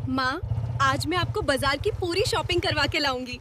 माँ, आज मैं आपको बाजार की पूरी शॉपिंग करवा के लाऊंगी।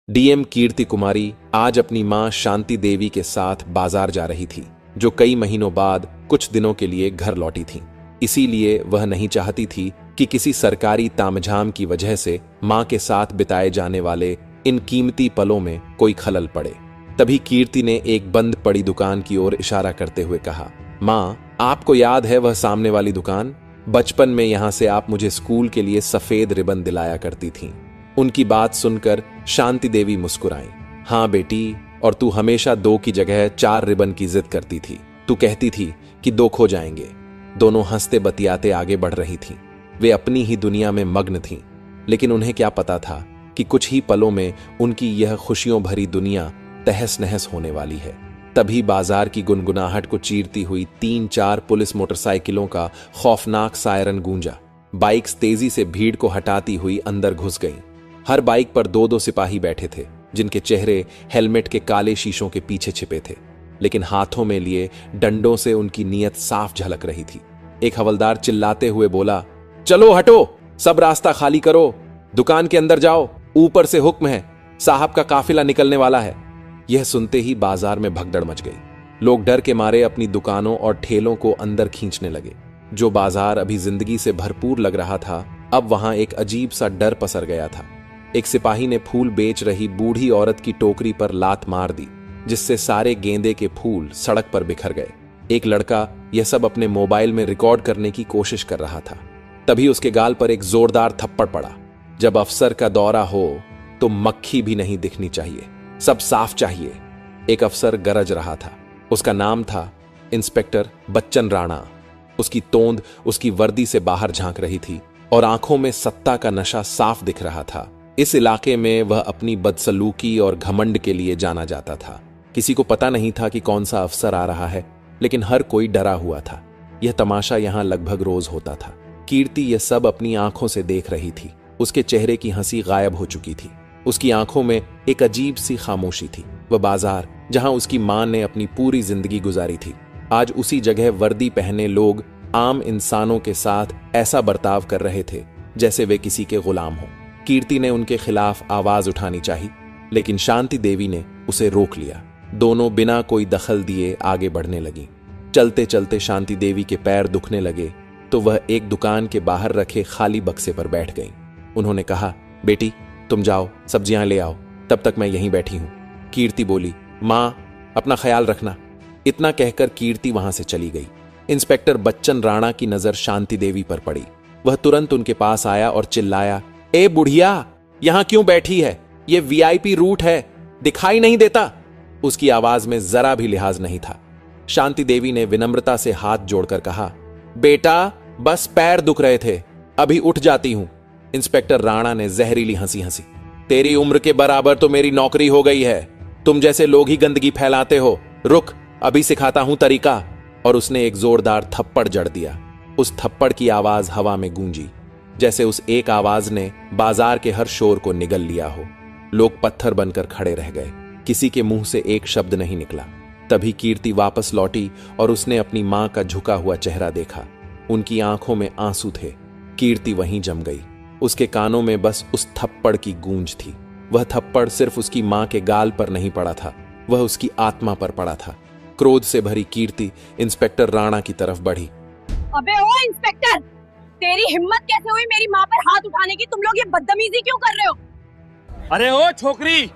डीएम कीर्ति कुमारी आज अपनी मां शांति देवी के साथ बाजार जा रही थी, जो कई महीनों बाद कुछ दिनों के लिए घर लौटी थी। इसीलिए वह नहीं चाहती थी कि किसी सरकारी तामझाम की वजह से मां के साथ बिताए जाने वाले इन कीमती पलों में कोई खलल पड़े। तभी कीर्ति ने एक बंद पड़ी दुकान की ओर इशारा करते हुए कहा, मां, आपको याद है वह सामने वाली दुकान? बचपन में यहां से आप मुझे स्कूल के लिए सफेद रिबन दिलाया करती थीं। उनकी बात सुनकर शांति देवी मुस्कुराई। हाँ बेटी, और तू हमेशा 2 की जगह 4 रिबन की जिद करती थी। तू कहती थी कि 2 खो जाएंगे। दोनों हंसते बतियाते आगे बढ़ रही थीं। वे अपनी ही दुनिया में मग्न थीं, लेकिन उन्हें क्या पता था कि कुछ ही पलों में उनकी यह खुशियों भरी दुनिया तहस नहस होने वाली है। तभी बाजार की गुनगुनाहट को चीरती हुई 3-4 पुलिस मोटरसाइकिलों का खौफनाक सायरन गूंजा। बाइक्स तेजी से भीड़ को हटाती हुई अंदर घुस गईं। हर बाइक पर 2-2 सिपाही बैठे थे, जिनके चेहरे हेलमेट के काले शीशों के पीछे छिपे थे, लेकिन हाथों में लिए डंडों से उनकी नीयत साफ झलक रही थी। एक हवलदार चिल्लाते हुए बोला, चलो हटो, सब रास्ता खाली करो, दुकान के अंदर जाओ, ऊपर से हुक्म है, साहब का काफिला निकलने वाला है। यह सुनते ही बाजार में भगदड़ मच गई। लोग डर के मारे अपनी दुकानों और ठेलों को अंदर खींचने लगे। जो बाजार अभी जिंदगी से भरपूर लग रहा था, अब वहां एक अजीब सा डर पसर गया था। एक सिपाही ने फूल बेच रही बूढ़ी औरत की टोकरी पर लात मार दी, जिससे सारे गेंदे के फूल सड़क पर बिखर गए। एक लड़का यह सब अपने मोबाइल में रिकॉर्ड करने की कोशिश कर रहा था। तभी उसके गाल पर एक जोरदार थप्पड़ पड़ा। जब अफसर का दौरा हो तो मक्खी भी नहीं दिखनी चाहिए, सब साफ चाहिए। एक अफसर गरज रहा था। उसका नाम था इंस्पेक्टर बच्चन राणा। उसकी तोंद उसकी वर्दी से बाहर झांक रही थी और आंखों में सत्ता का नशा साफ दिख रहा था। इस इलाके में वह अपनी बदसलूकी और घमंड के लिए जाना जाता था। किसी को पता नहीं था कि कौन सा अफसर आ रहा है, लेकिन हर कोई डरा हुआ था। यह तमाशा यहां लगभग रोज होता था। कीर्ति यह सब अपनी आंखों से देख रही थी। उसके चेहरे की हंसी गायब हो चुकी थी। उसकी आंखों में एक अजीब सी खामोशी थी। वह बाजार, जहां उसकी मां ने अपनी पूरी जिंदगी गुजारी थी, आज उसी जगह वर्दी पहने लोग आम इंसानों के साथ ऐसा बर्ताव कर रहे थे जैसे वे किसी के गुलाम हों। कीर्ति ने उनके खिलाफ आवाज उठानी चाहिए, लेकिन शांति देवी ने उसे रोक लिया। दोनों बिना कोई दखल दिए आगे बढ़ने लगी। चलते चलते शांति देवी के पैर दुखने लगे तो वह एक दुकान के बाहर रखे खाली बक्से पर बैठ गईं। उन्होंने कहा, बेटी तुम जाओ, सब्जियां ले आओ, तब तक मैं यहीं बैठी हूं। कीर्ति बोली, मां, अपना ख्याल रखना। इतना कहकर कीर्ति वहां से चली गई। इंस्पेक्टर बच्चन राणा की नजर शांति देवी पर पड़ी। वह तुरंत उनके पास आया और चिल्लाया, ए बुढ़िया, यहां क्यों बैठी है? यह वीआईपी रूट है, दिखाई नहीं देता? उसकी आवाज में जरा भी लिहाज नहीं था। शांति देवी ने विनम्रता से हाथ जोड़कर कहा, बेटा बस पैर दुख रहे थे, अभी उठ जाती हूं। इंस्पेक्टर राणा ने जहरीली हंसी हंसी, तेरी उम्र के बराबर तो मेरी नौकरी हो गई है, तुम जैसे लोग ही गंदगी फैलाते हो, रुक अभी सिखाता हूं तरीका। और उसने एक जोरदार थप्पड़ जड़ दिया। उस थप्पड़ की आवाज हवा में गूंजी, जैसे उस एक आवाज ने बाजार के हर शोर को निगल लिया हो। लोग पत्थर बनकर खड़े रह गए। किसी के मुंह से एक शब्द नहीं निकला। तभी कीर्ति वापस लौटी और उसने अपनी मां का झुका हुआ चेहरा देखा। उनकी आंखों में आंसू थे। कीर्ति वहीं जम गई। उसके कानों में बस उस थप्पड़ की गूंज थी। वह थप्पड़ सिर्फ उसकी मां के गाल पर नहीं पड़ा था, वह उसकी आत्मा पर पड़ा था। क्रोध से भरी कीर्ति इंस्पेक्टर राणा की तरफ बढ़ी। अबे ओ इंस्पेक्टर, तेरी हिम्मत कैसे हुई मेरी मां पर हाथ उठाने की? तुम लोग ये बदतमीजी क्यों कर रहे हो? अरे ओ छोकरी,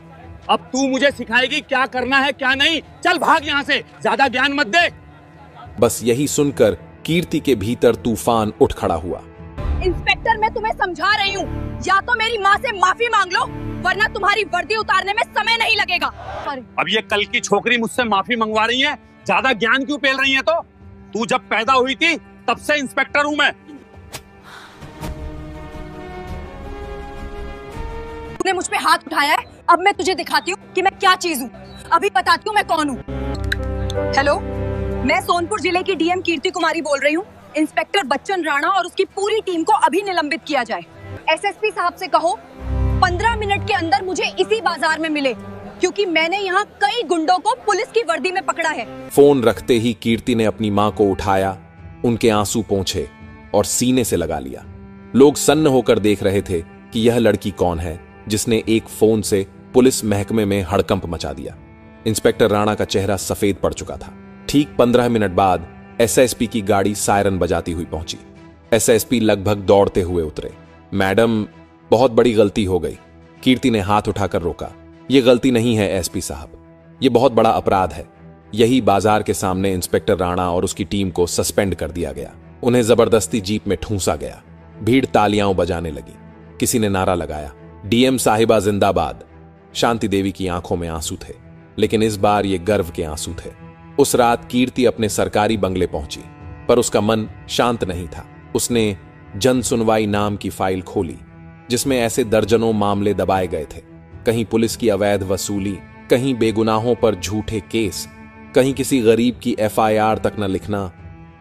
अब तू मुझे सिखाएगी क्या करना है क्या नहीं। चल भाग यहाँ से, ज्यादा ज्ञान मत दे। बस यही सुनकर कीर्ति के भीतर तूफान उठ खड़ा हुआ। इंस्पेक्टर, मैं तुम्हें समझा रही हूँ, या तो मेरी माँ से माफी मांग लो, वरना तुम्हारी वर्दी उतारने में समय नहीं लगेगा। अब ये कल की छोकरी मुझसे माफी मंगवा रही है, ज्यादा ज्ञान क्यों पेल रही है? तो तू जब पैदा हुई थी तब से इंस्पेक्टर हूँ मैं। तूने मुझ पे हाथ उठाया है, अब मैं तुझे दिखाती हूँ कि मैं क्या चीज हूँ। अभी बताती हूँ मैं कौन हूँ। हेलो, मैं सोनपुर जिले की डीएम कीर्ति कुमारी बोल रही हूँ। इंस्पेक्टर बच्चन राणा और उसकी पूरी टीम को अभी निलंबित किया जाए। एसएसपी साहब से कहो 15 मिनट के अंदर मुझे इसी बाजार में मिले, क्योंकि मैंने यहाँ कई गुंडों को पुलिस की वर्दी में पकड़ा है। फोन रखते ही कीर्ति ने अपनी मां को उठाया, उनके आंसू पोंछे और सीने से लगा लिया। लोग सन्न होकर देख रहे थे कि यह लड़की कौन है जिसने एक फोन से पुलिस महकमे में हड़कंप मचा दिया। इंस्पेक्टर राणा का चेहरा सफेद पड़ चुका था। ठीक 15 मिनट बाद एसएसपी की गाड़ी सायरन बजाती हुई पहुंची। एसएसपी लगभग दौड़ते हुए उतरे। मैडम, बहुत बड़ी गलती हो गई। कीर्ति ने हाथ उठाकर रोका। यह गलती नहीं है एसपी साहब, यह बहुत बड़ा अपराध है। यही बाजार के सामने इंस्पेक्टर राणा और उसकी टीम को सस्पेंड कर दिया गया। उन्हें जबरदस्ती जीप में ठूंसा गया। भीड़ तालियां बजाने लगी। किसी ने नारा लगाया, डीएम साहिबा जिंदाबाद। शांति देवी की आंखों में आंसू थे, लेकिन इस बार ये गर्व के आंसू थे। उस रात कीर्ति अपने सरकारी बंगले पहुंची, पर उसका मन शांत नहीं था। उसने जन सुनवाई नाम की फाइल खोली, जिसमें ऐसे दर्जनों मामले दबाए गए थे। कहीं पुलिस की अवैध वसूली, कहीं बेगुनाहों पर झूठे केस, कहीं किसी गरीब की एफआईआर तक न लिखना।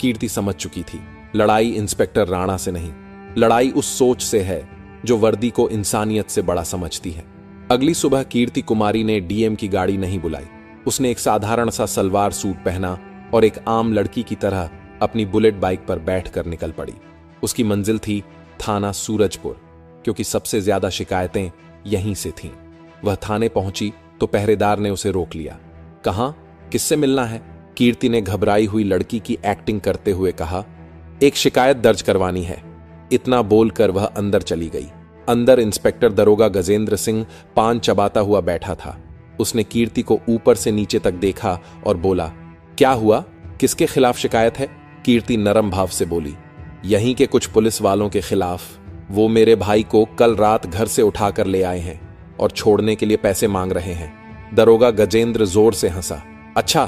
कीर्ति समझ चुकी थी, लड़ाई इंस्पेक्टर राणा से नहीं, लड़ाई उस सोच से है जो वर्दी को इंसानियत से बड़ा समझती है। अगली सुबह कीर्ति कुमारी ने डीएम की गाड़ी नहीं बुलाई। उसने एक साधारण सा सलवार सूट पहना और एक आम लड़की की तरह अपनी बुलेट बाइक पर बैठकर निकल पड़ी। उसकी मंजिल थी थाना सूरजपुर, क्योंकि सबसे ज्यादा शिकायतें यहीं से थीं। वह थाने पहुंची तो पहरेदार ने उसे रोक लिया। कहां, किससे मिलना है? कीर्ति ने घबराई हुई लड़की की एक्टिंग करते हुए कहा, एक शिकायत दर्ज करवानी है। इतना बोलकर वह अंदर चली गई। अंदर इंस्पेक्टर दरोगा गजेंद्र सिंह पान चबाता हुआ बैठा था। उसने कीर्ति को ऊपर से नीचे तक देखा और बोला, क्या हुआ, किसके खिलाफ शिकायत है? कीर्ति नरम भाव से बोली, यहीं के कुछ पुलिस वालों के खिलाफ। वो मेरे भाई को कल रात घर से उठाकर ले आए हैं और छोड़ने के लिए पैसे मांग रहे हैं। दरोगा गजेंद्र जोर से हंसा। अच्छा,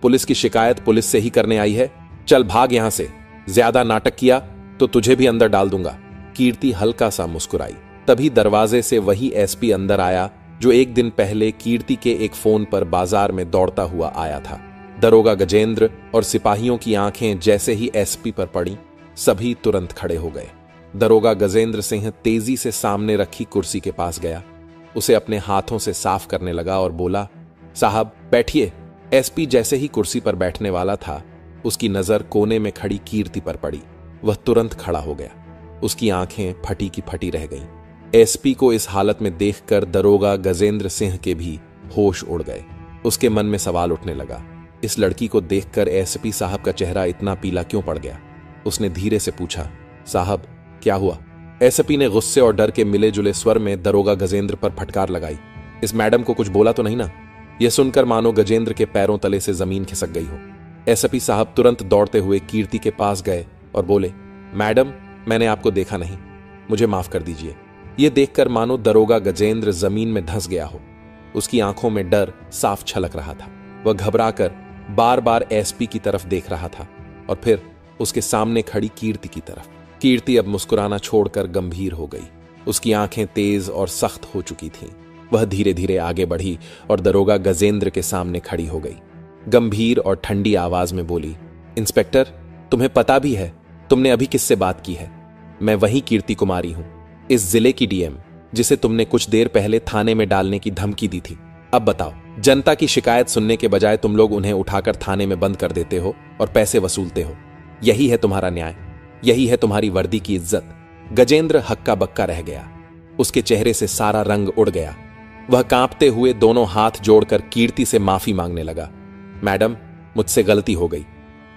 पुलिस की शिकायत पुलिस से ही करने आई है? चल भाग यहां से, ज्यादा नाटक किया तो तुझे भी अंदर डाल दूंगा। कीर्ति हल्का सा मुस्कुराई। तभी दरवाजे से वही एसपी अंदर आया जो एक दिन पहले कीर्ति के एक फोन पर बाजार में दौड़ता हुआ आया था। दरोगा गजेंद्र और सिपाहियों की आंखें जैसे ही एसपी पर पड़ी, सभी तुरंत खड़े हो गए। दरोगा गजेंद्र सिंह तेजी से सामने रखी कुर्सी के पास गया, उसे अपने हाथों से साफ करने लगा और बोला, साहब बैठिए। एसपी जैसे ही कुर्सी पर बैठने वाला था, उसकी नजर कोने में खड़ी कीर्ति पर पड़ी। वह तुरंत खड़ा हो गया। उसकी आंखें फटी की फटी रह गईं। एसपी को इस हालत में देखकर दरोगा गजेंद्र सिंह के भी होश उड़ गए। उसके मन में सवाल उठने लगा, इस लड़की को देखकर एसपी साहब का चेहरा इतना पीला क्यों पड़ गया? उसने धीरे से पूछा, साहब क्या हुआ? एसपी ने गुस्से और डर के मिले जुले स्वर में दरोगा गजेंद्र पर फटकार लगाई, इस मैडम को कुछ बोला तो नहीं ना? यह सुनकर मानो गजेंद्र के पैरों तले से जमीन खिसक गई हो। एसपी साहब तुरंत दौड़ते हुए कीर्ति के पास गए और बोले, मैडम मैंने आपको देखा नहीं, मुझे माफ कर दीजिए। यह देखकर मानो दरोगा गजेंद्र जमीन में धंस गया हो। उसकी आंखों में डर साफ छलक रहा था। वह घबराकर बार बार एसपी की तरफ देख रहा था और फिर उसके सामने खड़ी कीर्ति की तरफ। कीर्ति अब मुस्कुराना छोड़कर गंभीर हो गई। उसकी आंखें तेज और सख्त हो चुकी थीं। वह धीरे धीरे आगे बढ़ी और दरोगा गजेंद्र के सामने खड़ी हो गई। गंभीर और ठंडी आवाज में बोली, इंस्पेक्टर तुम्हें पता भी है तुमने अभी किससे बात की है? मैं वही कीर्ति कुमारी हूं, इस जिले की डीएम जिसे तुमने कुछ देर पहले थाने में डालने की धमकी दी थी। अब बताओ, जनता की शिकायत सुनने के बजाय तुम लोग उन्हें उठाकर थाने में बंद कर देते हो और पैसे वसूलते हो। यही है तुम्हारा न्याय, यही है तुम्हारी वर्दी की इज्जत। गजेंद्र हक्का बक्का रह गया। उसके चेहरे से सारा रंग उड़ गया। वह कांपते हुए दोनों हाथ जोड़कर कीर्ति से माफी मांगने लगा। मैडम मुझसे गलती हो गई,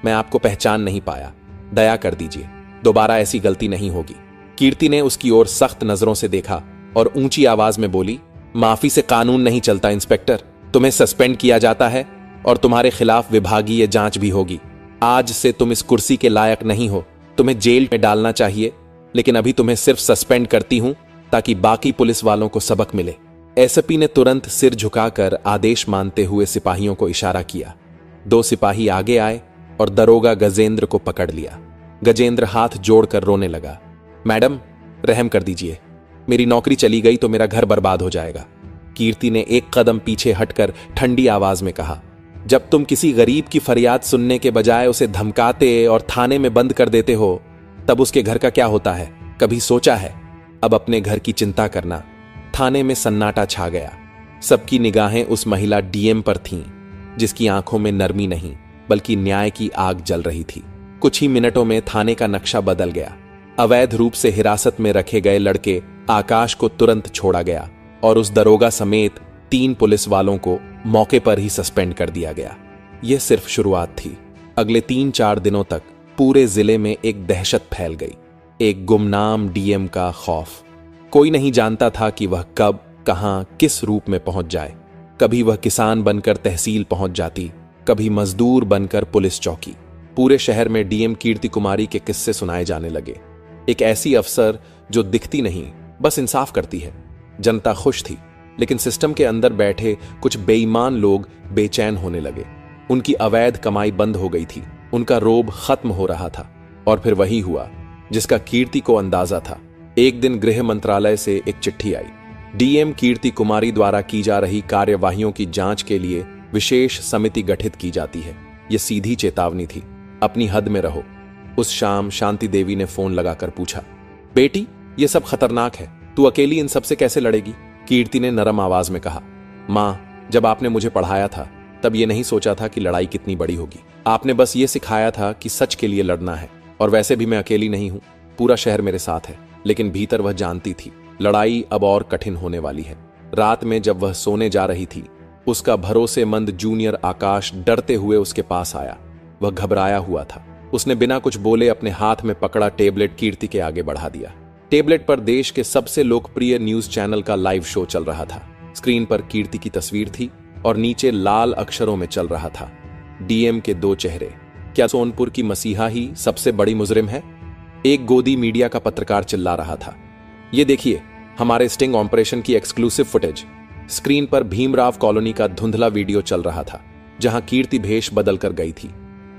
मैं आपको पहचान नहीं पाया, दया कर दीजिए, दोबारा ऐसी गलती नहीं होगी। कीर्ति ने उसकी ओर सख्त नजरों से देखा और ऊंची आवाज में बोली, माफी से कानून नहीं चलता इंस्पेक्टर, तुम्हें सस्पेंड किया जाता है और तुम्हारे खिलाफ विभागीय जांच भी होगी। आज से तुम इस कुर्सी के लायक नहीं हो, तुम्हें जेल में डालना चाहिए, लेकिन अभी तुम्हें सिर्फ सस्पेंड करती हूं ताकि बाकी पुलिस वालों को सबक मिले। एसपी ने तुरंत सिर झुकाकर आदेश मानते हुए सिपाहियों को इशारा किया। 2 सिपाही आगे आए और दरोगा गजेंद्र को पकड़ लिया। गजेंद्र हाथ जोड़कर रोने लगा, मैडम रहम कर दीजिए, मेरी नौकरी चली गई तो मेरा घर बर्बाद हो जाएगा। कीर्ति ने एक कदम पीछे हटकर ठंडी आवाज में कहा, जब तुम किसी गरीब की फरियाद सुनने के बजाय उसे धमकाते और थाने में बंद कर देते हो, तब उसके घर का क्या होता है, कभी सोचा है? अब अपने घर की चिंता करना। थाने में सन्नाटा छा गया। सबकी निगाहें उस महिला डीएम पर थीं, जिसकी आंखों में नरमी नहीं बल्कि न्याय की आग जल रही थी। कुछ ही मिनटों में थाने का नक्शा बदल गया। अवैध रूप से हिरासत में रखे गए लड़के आकाश को तुरंत छोड़ा गया और उस दरोगा समेत 3 पुलिस वालों को मौके पर ही सस्पेंड कर दिया गया। यह सिर्फ शुरुआत थी। अगले 3-4 दिनों तक पूरे जिले में एक दहशत फैल गई, एक गुमनाम डीएम का खौफ। कोई नहीं जानता था कि वह कब, कहां, किस रूप में पहुंच जाए। कभी वह किसान बनकर तहसील पहुंच जाती, कभी मजदूर बनकर पुलिस चौकी। पूरे शहर में डीएम कीर्ति कुमारी के किस्से सुनाए जाने लगे। एक ऐसी अफसर जो दिखती नहीं, बस इंसाफ करती है। जनता खुश थी, लेकिन सिस्टम के अंदर बैठे कुछ बेईमान लोग बेचैन होने लगे। उनकी अवैध कमाई बंद हो गई थी, उनका रोब खत्म हो रहा था। और फिर वही हुआ जिसका कीर्ति को अंदाजा था। एक दिन गृह मंत्रालय से एक चिट्ठी आई। डीएम कीर्ति कुमारी द्वारा की जा रही कार्यवाहियों की जांच के लिए विशेष समिति गठित की जाती है। यह सीधी चेतावनी थी, अपनी हद में रहो। उस शाम शांति देवी ने फोन लगाकर पूछा, बेटी ये सब खतरनाक है, तू अकेली इन सब से कैसे लड़ेगी? कीर्ति ने नरम आवाज में कहा, माँ, जब आपने मुझे पढ़ाया था तब ये नहीं सोचा था कि लड़ाई कितनी बड़ी होगी। आपने बस ये सिखाया था कि सच के लिए लड़ना है। और वैसे भी मैं अकेली नहीं हूं, पूरा शहर मेरे साथ है। लेकिन भीतर वह जानती थी लड़ाई अब और कठिन होने वाली है। रात में जब वह सोने जा रही थी, उसका भरोसेमंद जूनियर आकाश डरते हुए उसके पास आया। वह घबराया हुआ था। उसने बिना कुछ बोले अपने हाथ में पकड़ा टेबलेट कीर्ति के आगे बढ़ा दिया। टेबलेट पर देश के सबसे लोकप्रिय न्यूज चैनल का लाइव शो चल रहा था। स्क्रीन पर कीर्ति की तस्वीर थी और नीचे लाल अक्षरों में चल रहा था, डीएम के 2 चेहरे। क्या सोनपुर की मसीहा ही सबसे बड़ी मुजरिम है? एक गोदी मीडिया का पत्रकार चिल्ला रहा था, ये देखिए हमारे स्टिंग ऑपरेशन की एक्सक्लूसिव फुटेज। स्क्रीन पर भीमराव कॉलोनी का धुंधला वीडियो चल रहा था, जहां कीर्ति भेष बदल कर गई थी।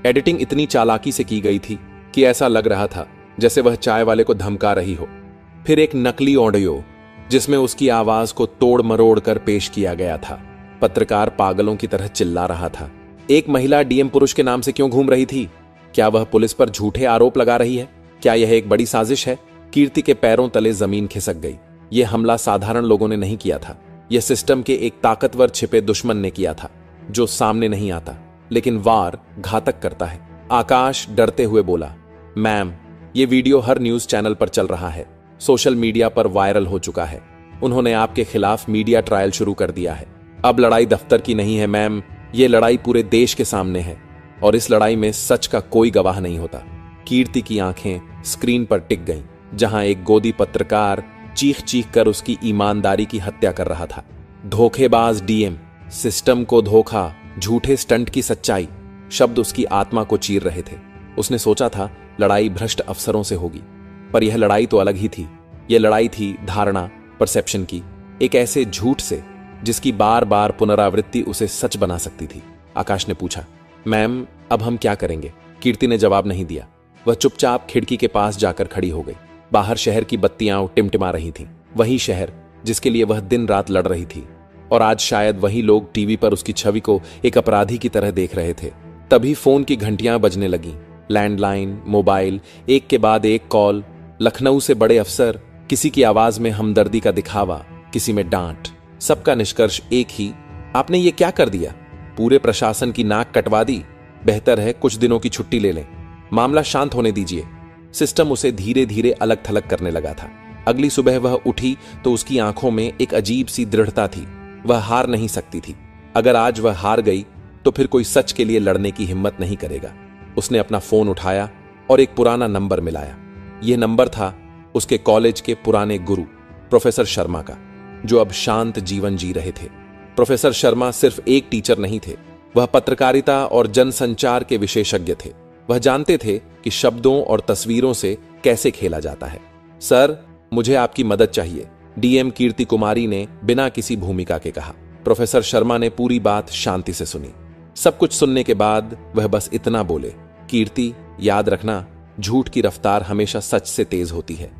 एडिटिंग इतनी चालाकी से की गई थी कि ऐसा लग रहा था जैसे वह चाय वाले को धमका रही हो। फिर एक नकली ऑडियो जिसमें उसकी आवाज को तोड़ मरोड़ कर पेश किया गया था। पत्रकार पागलों की तरह चिल्ला रहा था, एक महिला डीएम पुरुष के नाम से क्यों घूम रही थी? क्या वह पुलिस पर झूठे आरोप लगा रही है? क्या यह एक बड़ी साजिश है? कीर्ति के पैरों तले जमीन खिसक गई। यह हमला साधारण लोगों ने नहीं किया था, यह सिस्टम के एक ताकतवर छिपे दुश्मन ने किया था, जो सामने नहीं आता लेकिन वार घातक करता है। आकाश डरते हुए बोला, मैम, यह वीडियो हर न्यूज चैनल पर चल रहा है, सोशल मीडिया पर वायरल हो चुका है। उन्होंने आपके खिलाफ मीडिया ट्रायल शुरू कर दिया है। अब लड़ाई दफ्तर की नहीं है मैम, यह लड़ाई पूरे देश के सामने है और इस लड़ाई में सच का कोई गवाह नहीं होता। कीर्ति की आंखें स्क्रीन पर टिक गईं, जहां एक गोदी पत्रकार चीख चीख कर उसकी ईमानदारी की हत्या कर रहा था। धोखेबाज डीएम, सिस्टम को धोखा, झूठे स्टंट की सच्चाई, शब्द उसकी आत्मा को चीर रहे थे। उसने सोचा था लड़ाई भ्रष्ट अफसरों से होगी, पर यह लड़ाई तो अलग ही थी। यह लड़ाई थी धारणा, परसेप्शन की, एक ऐसे झूठ से जिसकी बार बार पुनरावृत्ति उसे सच बना सकती थी। आकाश ने पूछा, मैम, अब हम क्या करेंगे? कीर्ति ने जवाब नहीं दिया। वह चुपचाप खिड़की के पास जाकर खड़ी हो गई। बाहर शहर की बत्तियां टिमटिमा रही थीं, वही शहर जिसके लिए वह दिन रात लड़ रही थी। और आज शायद वही लोग टीवी पर उसकी छवि को एक अपराधी की तरह देख रहे थे। तभी फोन की घंटियां बजने लगीं। लैंडलाइन, मोबाइल, एक के बाद एक कॉल। लखनऊ से बड़े अफसर, किसी की आवाज में हमदर्दी का दिखावा, किसी में डांट। सबका निष्कर्ष एक ही, आपने ये क्या कर दिया? पूरे प्रशासन की नाक कटवा दी। बेहतर है कुछ दिनों की छुट्टी ले लें, मामला शांत होने दीजिए। सिस्टम उसे धीरे धीरे अलग थलग करने लगा था। अगली सुबह वह उठी तो उसकी आंखों में एक अजीब सी दृढ़ता थी। वह हार नहीं सकती थी। अगर आज वह हार गई तो फिर कोई सच के लिए लड़ने की हिम्मत नहीं करेगा। उसने अपना फोन उठाया और एक पुराना नंबर मिलाया। यह नंबर था उसके कॉलेज के पुराने गुरु प्रोफेसर शर्मा का, जो अब शांत जीवन जी रहे थे। प्रोफेसर शर्मा सिर्फ एक टीचर नहीं थे, वह पत्रकारिता और जनसंचार के विशेषज्ञ थे। वह जानते थे कि शब्दों और तस्वीरों से कैसे खेला जाता है। सर, मुझे आपकी मदद चाहिए, डीएम कीर्ति कुमारी ने बिना किसी भूमिका के कहा। प्रोफेसर शर्मा ने पूरी बात शांति से सुनी। सब कुछ सुनने के बाद वह बस इतना बोले, कीर्ति, याद रखना, झूठ की रफ्तार हमेशा सच से तेज होती है।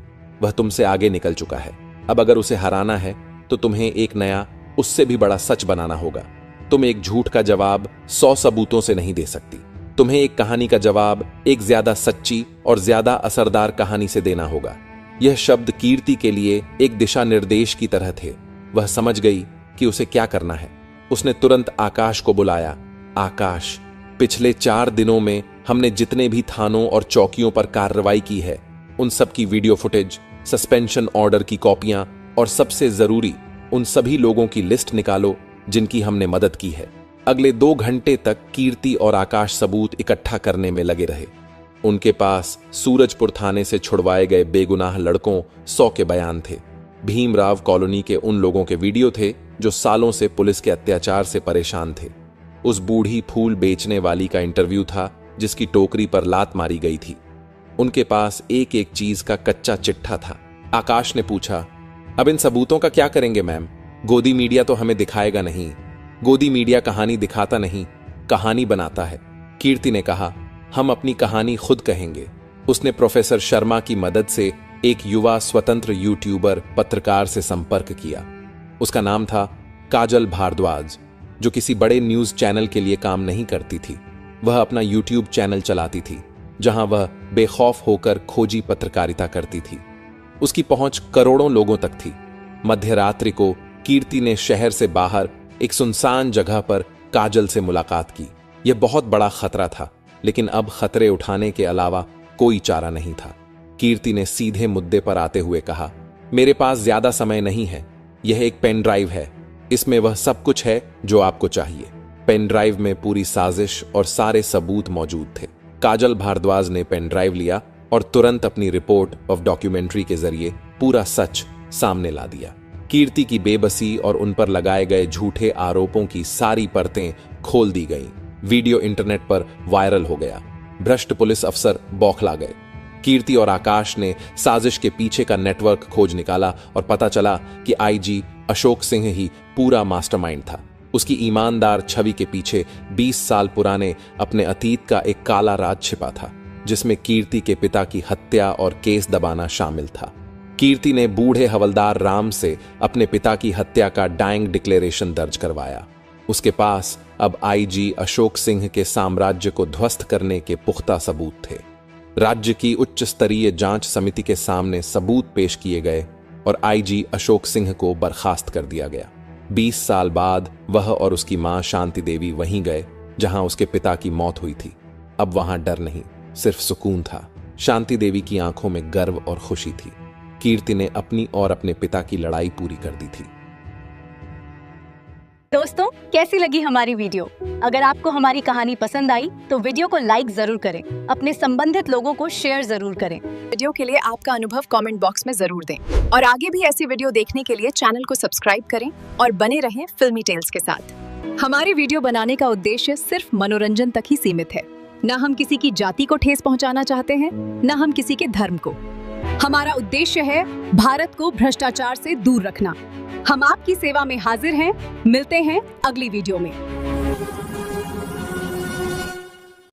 वह तुमसे आगे निकल चुका है। अब अगर उसे हराना है तो तुम्हें एक नया, उससे भी बड़ा सच बनाना होगा। तुम एक झूठ का जवाब 100 सबूतों से नहीं दे सकती। तुम्हें एक कहानी का जवाब एक ज्यादा सच्ची और ज्यादा असरदार कहानी से देना होगा। यह शब्द कीर्ति के लिए एक दिशा निर्देश की तरह थे। वह समझ गई कि उसे क्या करना है। उसने तुरंत आकाश को बुलाया। आकाश, पिछले 4 दिनों में हमने जितने भी थानों और चौकियों पर कार्रवाई की है उन सब की वीडियो फुटेज, सस्पेंशन ऑर्डर की कॉपियां और सबसे जरूरी उन सभी लोगों की लिस्ट निकालो जिनकी हमने मदद की है। अगले 2 घंटे तक कीर्ति और आकाश सबूत इकट्ठा करने में लगे रहे। उनके पास सूरजपुर थाने से छुड़वाए गए बेगुनाह लड़कों 100 के बयान थे। भीमराव कॉलोनी के उन लोगों के वीडियो थे जो सालों से पुलिस के अत्याचार से परेशान थे। उस बूढ़ी फूल बेचने वाली का इंटरव्यू था जिसकी टोकरी पर लात मारी गई थी। उनके पास एक एक चीज का कच्चा चिट्ठा था। आकाश ने पूछा, अब इन सबूतों का क्या करेंगे मैम? गोदी मीडिया तो हमें दिखाएगा नहीं। गोदी मीडिया कहानी दिखाता नहीं, कहानी बनाता है। कीर्ति ने कहा, हम अपनी कहानी खुद कहेंगे। उसने प्रोफेसर शर्मा की मदद से एक युवा स्वतंत्र यूट्यूबर पत्रकार से संपर्क किया। उसका नाम था काजल भारद्वाज, जो किसी बड़े न्यूज चैनल के लिए काम नहीं करती थी। वह अपना यूट्यूब चैनल चलाती थी जहां वह बेखौफ होकर खोजी पत्रकारिता करती थी। उसकी पहुंच करोड़ों लोगों तक थी। मध्यरात्रि को कीर्ति ने शहर से बाहर एक सुनसान जगह पर काजल से मुलाकात की। यह बहुत बड़ा खतरा था, लेकिन अब खतरे उठाने के अलावा कोई चारा नहीं था। कीर्ति ने सीधे मुद्दे पर आते हुए कहा, मेरे पास ज्यादा समय नहीं है। यह एक पेन ड्राइव है, इसमें वह सब कुछ है जो आपको चाहिए। पेन ड्राइव में पूरी साजिश और सारे सबूत मौजूद थे। काजल भारद्वाज ने पेन ड्राइव लिया और तुरंत अपनी रिपोर्ट ऑफ डॉक्यूमेंट्री के जरिए पूरा सच सामने ला दिया। कीर्ति की बेबसी और उन पर लगाए गए झूठे आरोपों की सारी परतें खोल दी गईं। वीडियो इंटरनेट पर वायरल हो गया। भ्रष्ट पुलिस अफसर बौखला गए। कीर्ति और आकाश ने साजिश के पीछे का नेटवर्क खोज निकाला और पता चला कि आईजी अशोक सिंह ही पूरा मास्टरमाइंड था। उसकी ईमानदार छवि के पीछे 20 साल पुराने अपने अतीत का एक काला राज छिपा था, जिसमें कीर्ति के पिता की हत्या और केस दबाना शामिल था। कीर्ति ने बूढ़े हवलदार राम से अपने पिता की हत्या का डाइंग डिक्लेरेशन दर्ज करवाया। उसके पास अब आईजी अशोक सिंह के साम्राज्य को ध्वस्त करने के पुख्ता सबूत थे। राज्य की उच्च स्तरीय जांच समिति के सामने सबूत पेश किए गए और आईजी अशोक सिंह को बर्खास्त कर दिया गया। 20 साल बाद वह और उसकी मां शांति देवी वहीं गए जहां उसके पिता की मौत हुई थी। अब वहां डर नहीं, सिर्फ सुकून था। शांति देवी की आंखों में गर्व और खुशी थी। कीर्ति ने अपनी और अपने पिता की लड़ाई पूरी कर दी थी। दोस्तों, कैसी लगी हमारी वीडियो? अगर आपको हमारी कहानी पसंद आई तो वीडियो को लाइक जरूर करें, अपने संबंधित लोगों को शेयर जरूर करें। वीडियो के लिए आपका अनुभव कमेंट बॉक्स में जरूर दें और आगे भी ऐसी वीडियो देखने के लिए चैनल को सब्सक्राइब करें और बने रहें फिल्मी टेल्स के साथ। हमारी वीडियो बनाने का उद्देश्य सिर्फ मनोरंजन तक ही सीमित है। न हम किसी की जाति को ठेस पहुंचाना चाहते हैं, न हम किसी के धर्म को। हमारा उद्देश्य है भारत को भ्रष्टाचार से दूर रखना। हम आपकी सेवा में हाजिर हैं। मिलते हैं अगली वीडियो में।